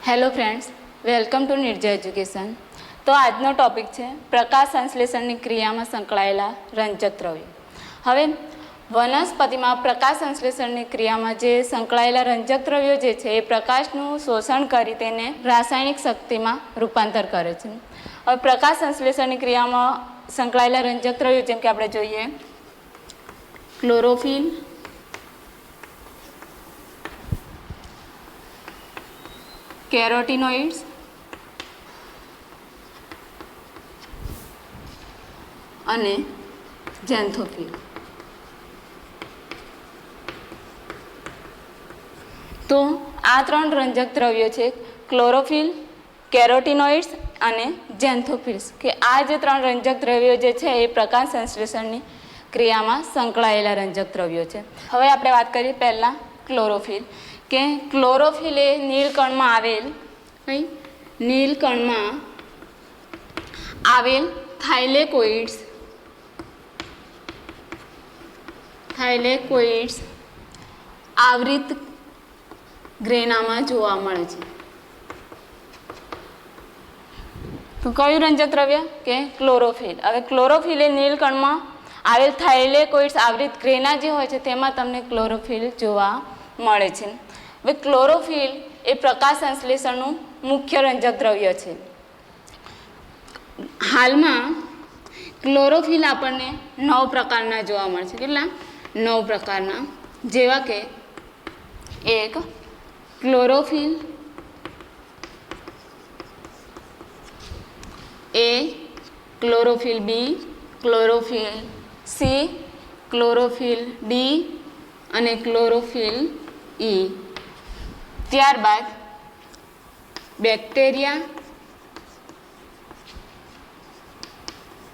Hello friends, welcome to Nirjay education. તો આજનો topic છે પ્રકાશ સંશ્લેષણની ક્રિયામાં સંકળાયેલા રંજક દ્રવ્યો. હવે વનસ્પતિમાં પ્રકાશ સંશ્લેષણની ક્રિયામાં જે સંકળાયેલા રંજક દ્રવ્યો જે છે એ પ્રકાશનું શોષણ કરી તેને રાસાયણિક શક્તિમાં રૂપાંતર કરે છે. હવે પ્રકાશ સંશ્લેષણની ક્રિયામાં સંકળાયેલા રંજક દ્રવ્યો જેમ કે આપણે જોઈએ ક્લોરોફિલ, કેરોટીનોઇડ્સ અને ઝેન્થોફિલ. તો આ ત્રણ રંજક દ્રવ્યો છે ક્લોરોફિલ, કેરોટીનોઇડ્સ અને ઝેન્થોફિલ્સ, કે આ જે ત્રણ રંજક દ્રવ્યો જે છે એ પ્રકાશ સંશ્લેષણની ક્રિયામાં સંકળાયેલા રંજક દ્રવ્યો છે. હવે આપણે વાત કરીએ પહેલાં ક્લોરોફિલ, કે ક્લોરોફિલ એ નીલકણમાં આવેલ થાઇલેકોઇડ્સ આવૃત ગ્રેનામાં જોવા મળે છે. તો કયું રંજક દ્રવ્ય? કે ક્લોરોફિલ. હવે ક્લોરોફિલ એ નીલકણમાં આવેલ થાઇલેકોઇડ્સ આવૃત ગ્રેના જે હોય છે તેમાં તમને ક્લોરોફિલ જોવા મળે છે. હવે ક્લોરોફિલ એ પ્રકાશ સંશ્લેષણનું મુખ્ય રંજક દ્રવ્ય છે. હાલમાં ક્લોરોફિલ આપણને 9 પ્રકારના જોવા મળે છે. કેટલા? 9 પ્રકારના. જેવા કે એક ક્લોરોફિલ એ, ક્લોરોફિલ બી, ક્લોરોફિલ સી, ક્લોરોફિલ ડી અને ક્લોરોફિલ ઈ. ત્યારબાદ બેક્ટેરિયા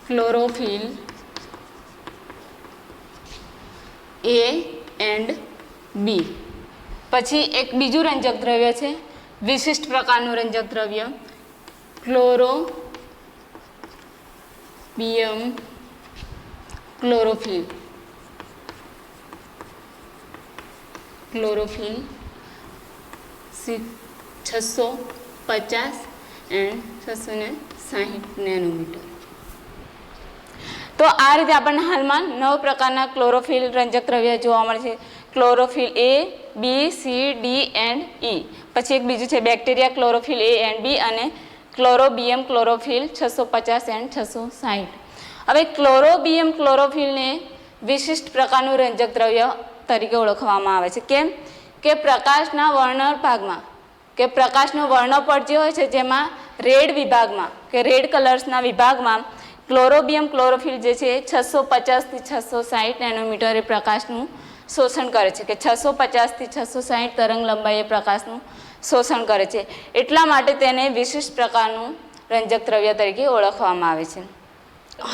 ક્લોરોફિલ એ એન્ડ બી. પછી એક બીજું રંજક દ્રવ્ય છે વિશિષ્ટ પ્રકારનું રંજક દ્રવ્ય ક્લોરોબિયમ ક્લોરોફિલ C 650 એન્ડ 660 નેનોમીટર. તો આ રીતે આપણને હાલમાં 9 પ્રકારના ક્લોરોફિલ રંજક દ્રવ્ય જોવા મળે છે. Chlorophyll A, B, C, D and E. પછી એક બીજું છે bacteria chlorophyll A and B અને ક્લોરોબિયમ ક્લોરોફિલ 650 એન્ડ 660. હવે ક્લોરોબિયમ ક્લોરોફિલને વિશિષ્ટ પ્રકારનું રંજક દ્રવ્ય તરીકે ઓળખવામાં આવે છે. કેમ? કે પ્રકાશના વર્ણભાગમાં, કે પ્રકાશનો વર્ણપટ જે હોય છે જેમાં રેડ વિભાગમાં, કે રેડ કલર્સના વિભાગમાં ક્લોરોબિયમ ક્લોરોફિલ જે છે 650 થી 660 નેનોમીટર એ પ્રકાશનું શોષણ કરે છે, કે 650 થી 660 તરંગ લંબાઈએ પ્રકાશનું શોષણ કરે છે. એટલા માટે તેને વિશિષ્ટ પ્રકારનું રંજક દ્રવ્ય તરીકે ઓળખવામાં આવે છે.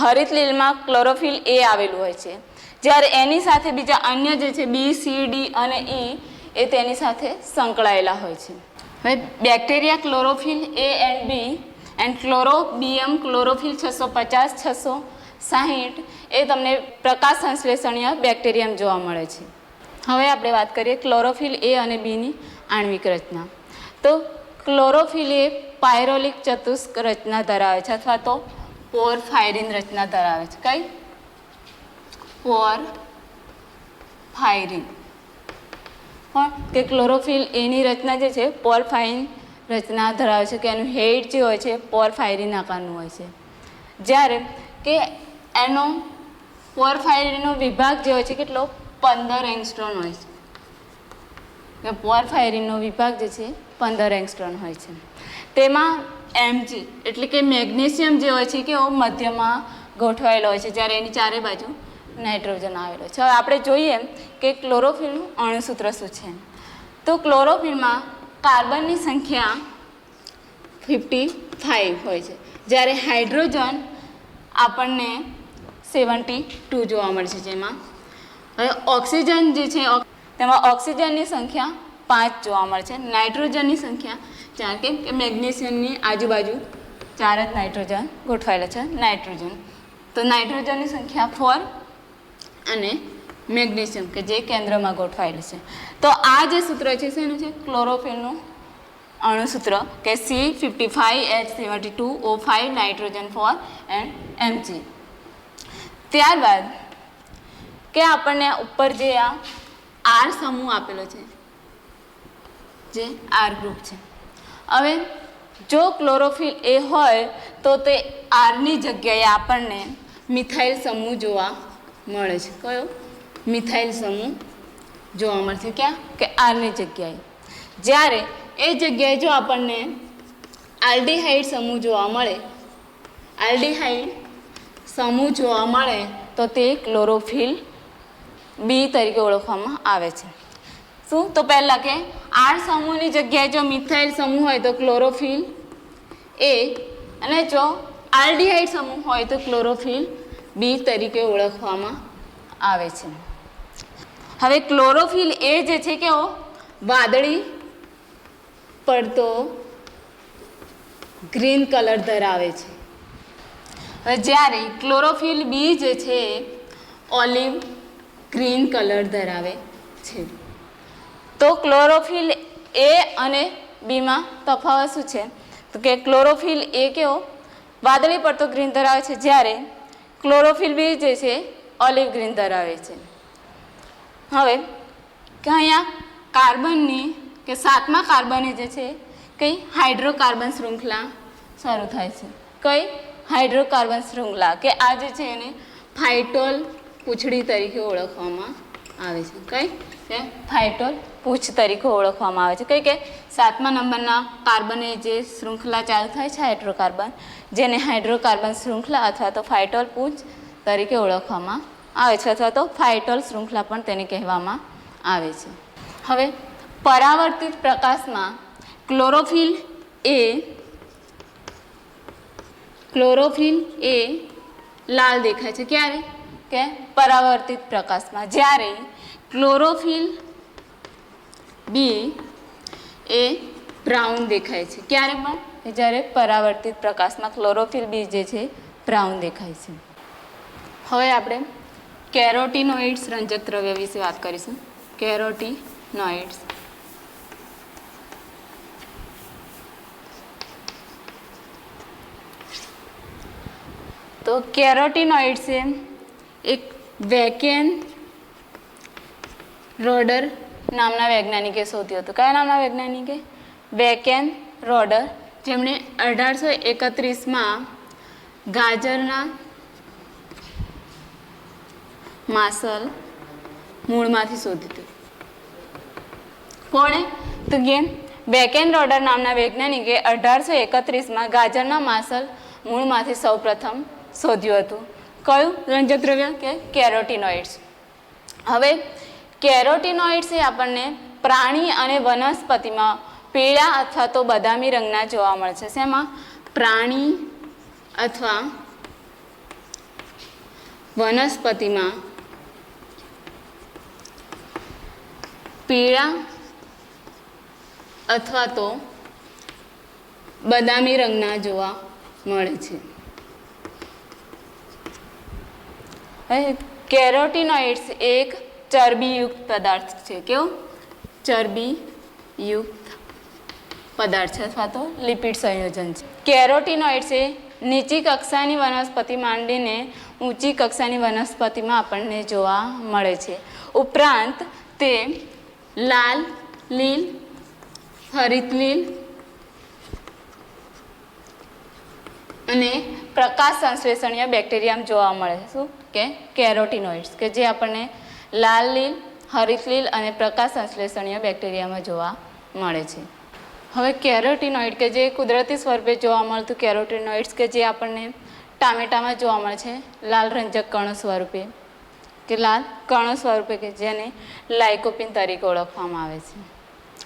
હરિત લીલમાં ક્લોરોફિલ એ આવેલું હોય છે, જ્યારે એની સાથે બીજા અન્ય જે છે બી, સી, ડી અને ઈ એ તેની સાથે સંકળાયેલા હોય છે. હવે bacteria chlorophyll A and B and chlorobium chlorophyll 650 660 એ તમને પ્રકાશ સંશ્લેષણીય બેક્ટેરિયમ જોવા મળે છે. હવે આપણે વાત કરીએ ક્લોરોફિલ એ અને બીની આણ્વિક રચના. તો ક્લોરોફિલ એ પાયરોલિક ચતુષ્ક રચના ધરાવે છે અથવા તો પોરફાયરિન રચના ધરાવે છે. કઈ? પોરફાયરિન. કે ક્લોરોફિલ એની રચના જે છે પોરફાયરિન રચના ધરાવે છે, કે એનું હેડ જે હોય છે પોરફાયરિન આકારનું હોય છે. જ્યારે કે એનો પોરફાયરિનનો વિભાગ જે હોય છે કેટલો? 15 એંગસ્ટ્રોમ હોય છે. કે પોરફાયરિનનો વિભાગ જે છે 15 એંગસ્ટ્રોમ હોય છે. તેમાં Mg એટલે કે મેગ્નેશિયમ જે હોય છે કે મધ્યમાં ગોઠવાયેલો હોય છે, જ્યારે એની ચારે બાજુ નાઇટ્રોજન આવેલો છે. હવે આપણે જોઈએ કે ક્લોરોફિલનું અણુસૂત્ર શું છે. તો ક્લોરોફિલમાં કાર્બનની સંખ્યા 55 હોય છે, જ્યારે હાઇડ્રોજન આપણને 72 જોવા મળે છે. જેમાં હવે ઓક્સિજન જે છે તેમાં ઓક્સિજનની સંખ્યા 5 જોવા મળે છે, નાઇટ્રોજનની સંખ્યા 4, કેમ કે મેગ્નેશિયમની આજુબાજુ 4 જ નાઇટ્રોજન ગોઠવાયેલા છે. નાઇટ્રોજન તો નાઇટ્રોજનની સંખ્યા 4 અને મેગ્નેશિયમ કે જે કેન્દ્રમાં ગોઠવાયેલું છે. તો આ જે સૂત્ર છે શેનું છે? ક્લોરોફિલનું અણુસૂત્ર કે C55H72O5 નાઇટ્રોજન 4 એન્ડ Mg. ત્યારબાદ કે આપણને ઉપર જે આ આર સમૂહ આપેલો છે જે આર ગ્રુપ છે. હવે જો ક્લોરોફિલ એ હોય તો તે આરની જગ્યાએ આપણને મિથાઇલ સમૂહ જોવા મળે છે. કયો? મિથાઇલ સમૂહ જોવા મળશે. ક્યાં? કે આરની જગ્યાએ. જ્યારે એ જગ્યાએ જો આપણને આલ્ડીહાઇડ સમૂહ જોવા મળે, આલ્ડીહાઇડ સમૂહ જોવા મળે તો તે ક્લોરોફિલ બી તરીકે ઓળખવામાં આવે છે. શું? તો પહેલાં કે આર સમૂહની જગ્યાએ જો મિથાઇલ સમૂહ હોય તો ક્લોરોફિલ એ, અને જો આલ્ડીહાઇડ સમૂહ હોય તો ક્લોરોફિલ બી તરીકે ઓળખવામાં આવે છે. હવે ક્લોરોફિલ એ જે છે કેવો વાદળી પડતો ગ્રીન કલર ધરાવે છે. હવે જ્યારે ક્લોરોફિલ બી જે છે ઓલિવ ગ્રીન કલર ધરાવે છે. તો ક્લોરોફિલ એ અને બીમાં તફાવત શું છે? તો કે ક્લોરોફિલ એ કેવો વાદળી પડતો ગ્રીન ધરાવે છે, જ્યારે ક્લોરોફિલ બી જે છે ઓલિવ ગ્રીન ધરાવે છે. હવે કે અહીંયા કાર્બનની કે 7મા કાર્બનની જે છે કઈ હાઇડ્રોકાર્બન શૃંખલા શરૂ થાય છે. કઈ? હાઇડ્રોકાર્બન શૃંખલા, કે આ જે છે એને ફાઇટોલ પૂંછડી તરીકે ઓળખવામાં આવે છે. કઈ? કે ફાઇટોલ પૂંછ તરીકે ઓળખવામાં આવે છે. કઈ? કે 7મા નંબરના કાર્બને જે શૃંખલા ચાલુ થાય છે હાઇડ્રોકાર્બન, જેને હાઇડ્રોકાર્બન શૃંખલા અથવા તો ફાઇટોલ પૂંછ તરીકે ઓળખવામાં આવે છે, અથવા તો ફાઇટોલ શૃંખલા પણ તેને કહેવામાં આવે છે. હવે પરાવર્તિત પ્રકાશમાં ક્લોરોફિલ એ લાલ દેખાય છે. ક્યારે? કે પરાવર્તિત પ્રકાશમાં. જ્યારે ક્લોરોફિલ બી એ બ્રાઉન દેખાય છે. ક્યારે? પણ જ્યારે પરાવર્તિત પ્રકાશમાં ક્લોરોફિલ બી જે છે બ્રાઉન દેખાય છે. હવે આપણે કેરોટીનોઇડ્સ રંજક દ્રવ્ય વિશે વાત કરીશું. કેરોટીનોઇડ્સ. તો કેરોટીનોઇડ્સ એ એક વેકેન રોડર નામના વૈજ્ઞાનિકે શોધ્યું હતું. કયા નામના વૈજ્ઞાનિકે? વેકેન રોડર, જેમણે 1831માં ગાજરના માસલ મૂળમાંથી શોધ્યું હતું. કોણે? તો કે વેકેન રોડર નામના વૈજ્ઞાનિકે 1831માં ગાજરના માસલ મૂળમાંથી સૌપ્રથમ શોધ્યું હતું. કયું રંજક દ્રવ્ય? કે કેરોટીનોઇડ્સ. હવે કેરોટીનોઇડ્સ એ આપણને પ્રાણી અને વનસ્પતિમાં પીળા અથવા તો બદામી રંગના જોવા મળે છે. શેમાં? પ્રાણી અથવા વનસ્પતિમાં પીળા અથવા તો બદામી રંગના જોવા મળે છે. કેરોટીનોઇડ્સ એક ચરબીયુક્ત પદાર્થ છે. કેવું? ચરબીયુક્ત પદાર્થ છે અથવા તો લિપિડ સંયોજન છે. કેરોટીનોઇડ્સ એ નીચી કક્ષાની વનસ્પતિ માંડીને ઊંચી કક્ષાની વનસ્પતિમાં આપણને જોવા મળે છે. ઉપરાંત તે લાલ, લીલ, હરિત લીલ અને પ્રકાશ સંશ્લેષણીય બેક્ટેરિયામાં જોવા મળે છે. શું? કે કેરોટીનોઇડ્સ, કે જે આપણને લાલ લીલ, હરિત લીલ અને પ્રકાશ સંશ્લેષણીય બેક્ટેરિયામાં જોવા મળે છે. હવે કેરોટીનોઇડ કે જે કુદરતી સ્વરૂપે જોવા મળતું કેરોટીનોઇડ્સ કે જે આપણને ટામેટામાં જોવા મળે છે લાલ રંજક કણો સ્વરૂપે, કે લાલ કણો સ્વરૂપે, કે જેને લાઇકોપિન તરીકે ઓળખવામાં આવે છે.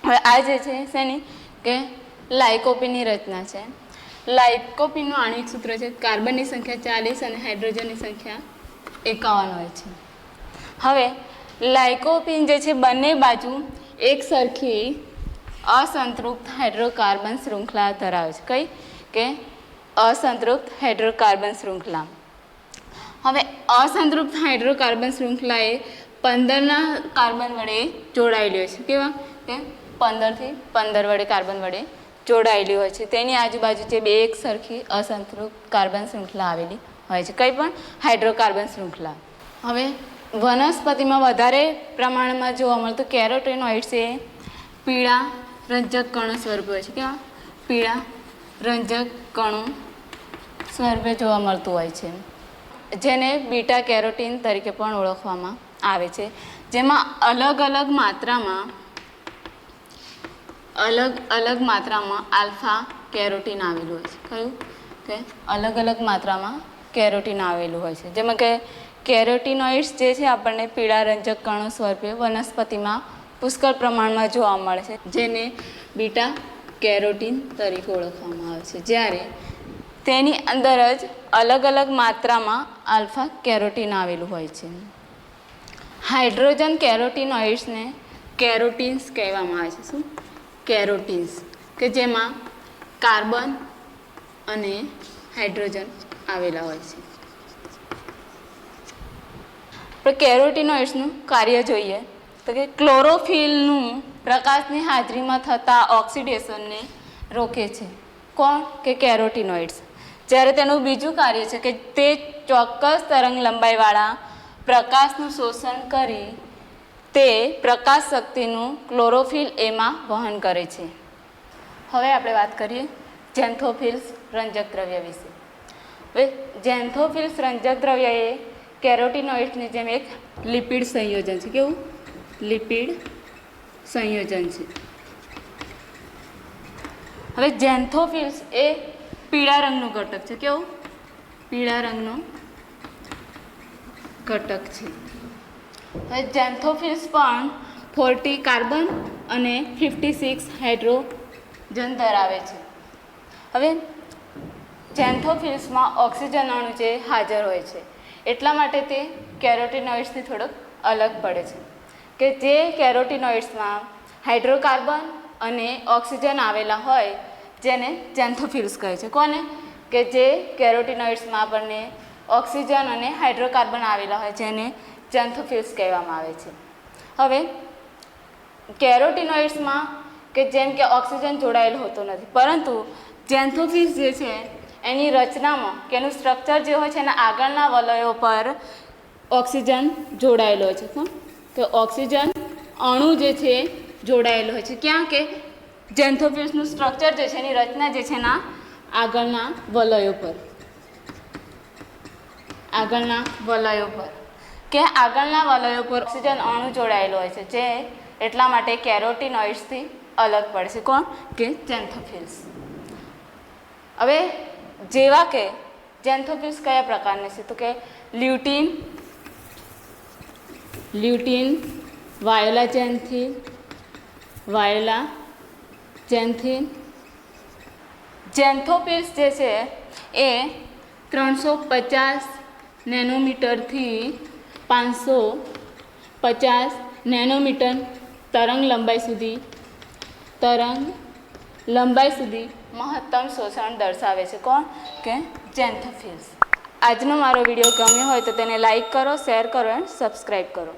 હવે આ જે છે શેની? કે લાઇકોપિનની રચના છે. લાઇકોપિનનું આણ્વિક સૂત્ર છે કાર્બનની સંખ્યા 40 અને હાઇડ્રોજનની સંખ્યા 51 હોય છે. હવે લાઇકોપિન જે છે બંને બાજુ એક સરખી અસંતૃપ્ત હાઇડ્રોકાર્બન શૃંખલા ધરાવે છે. કઈ? કે અસંતૃપ્ત હાઇડ્રોકાર્બન શૃંખલા. હવે અસંતૃપ્ત હાઇડ્રોકાર્બન શૃંખલા એ 15ના કાર્બન વડે જોડાયેલી હોય છે. કેવા? કે 15 થી 15 વડે કાર્બન વડે જોડાયેલી હોય છે, તેની આજુબાજુ જે બે એક સરખી અસંતૃપ્ત કાર્બન શૃંખલા આવેલી હોય છે, કંઈ પણ હાઇડ્રોકાર્બન શૃંખલા. હવે વનસ્પતિમાં વધારે પ્રમાણમાં જોવા મળતું કેરોટીનોઇડ્સ એ પીળા રંજક કણો સ્વરૂપે હોય છે. કેવા? પીળા રંજક કણો સ્વરૂપે જોવા મળતું હોય છે, જેને બીટા કેરોટીન તરીકે પણ ઓળખવામાં આવે છે, જેમાં અલગ અલગ માત્રામાં આલ્ફા કેરોટીન આવેલું હોય છે. કયું? કે અલગ માત્રામાં કેરોટીન આવેલું હોય છે, જેમાં કે કેરોટીનોઇડ્સ જે છે આપણને પીળા રંજક કણો સ્વરૂપે વનસ્પતિમાં પુષ્કળ પ્રમાણમાં જોવા મળે છે, જેને બીટા કેરોટીન તરીકે ઓળખવામાં આવે છે, જ્યારે તેની અંદર જ અલગ માત્રામાં આલ્ફા કેરોટીન આવેલું હોય છે. હાઇડ્રોજન કેરોટીનોઇડ્સને કેરોટીન્સ કહેવામાં આવે છે. શું? કેરોટીન્સ, કે જેમાં કાર્બન અને હાઇડ્રોજન આવેલા હોય છે. આપણે કેરોટીનોઇડ્સનું કાર્ય જોઈએ તો કે ક્લોરોફિલનું પ્રકાશની હાજરીમાં થતા ઓક્સિડેશનને રોકે છે. કોણ? કે કેરોટીનોઇડ્સ. જ્યારે તેનું બીજું કાર્ય છે કે તે ચોક્કસ તરંગ લંબાઈવાળા પ્રકાશનું શોષણ કરી તે પ્રકાશ શક્તિનું ક્લોરોફિલ એમાં વહન કરે છે. હવે આપણે વાત કરીએ ઝેન્થોફિલ્સ રંજક દ્રવ્ય વિશે. હવે ઝેન્થોફિલ્સ રંજક દ્રવ્ય એ કેરોટીનોઇડ્સની જેમ એક લિપિડ સંયોજન છે. કેવું? લિપિડ સંયોજન છે. હવે ઝેન્થોફિલ્સ એ પીળા રંગનું ઘટક છે. કેવું? પીળા રંગનો ઘટક છે. હવે ઝેન્થોફિલ્સ પણ 40 કાર્બન અને 56 હાઇડ્રોજન ધરાવે છે. હવે ઝેન્થોફિલ્સમાં ઓક્સિજન અણુ જે હાજર હોય છે, એટલા માટે તે કેરોટીનોઇડ્સથી થોડોક અલગ પડે છે, કે જે કેરોટીનોઇડ્સમાં હાઇડ્રોકાર્બન અને ઓક્સિજન આવેલા હોય, જેને ઝેન્થોફિલ્સ કહે છે. કોને? કે જે કેરોટીનોઇડ્સમાં આપણને ઓક્સિજન અને હાઇડ્રોકાર્બન આવેલા હોય, જેને ઝેન્થોફિલ્સ કહેવામાં આવે છે. હવે કેરોટીનોઇડ્સમાં કે જેમ કે ઓક્સિજન જોડાયેલો હોતો નથી, પરંતુ ઝેન્થોફિલ્સ જે છે એની રચનામાં કે એનું સ્ટ્રક્ચર જે હોય છે એના આગળના વલયો પર ઓક્સિજન જોડાયેલો હોય છે. કે ઓક્સિજન અણુ જે છે જોડાયેલો હોય છે. ક્યાં? કે ઝેન્થોફિલ્સનું સ્ટ્રક્ચર જે છે એની રચના જે છે એના આગળના વલયો પર કે આગળના વલયો પર ઓક્સિજન અણુ જોડાયેલો હોય છે, જે એટલા માટે કેરોટીનોઇડ્સથી અલગ પડે છે. કોણ? કે ઝેન્થોફિલ્સ. હવે જેવા કે ઝેન્થોફિલ્સ કયા પ્રકારના છે? તો કે લ્યુટીન, વાયોલા ઝેન્થિન. ઝેન્થોફિલ્સ જે છે એ 350 નેનોમીટરથી 550 નેનોમીટર તરંગ લંબાઈ સુધી મહત્તમ શોષણ દર્શાવે છે. કોણ? કે ઝેન્થોફિલ્સ. આજનો મારો વિડીયો ગમ્યો હોય તો તેને લાઈક કરો, શેર કરો એન્ડ સબસ્ક્રાઈબ કરો.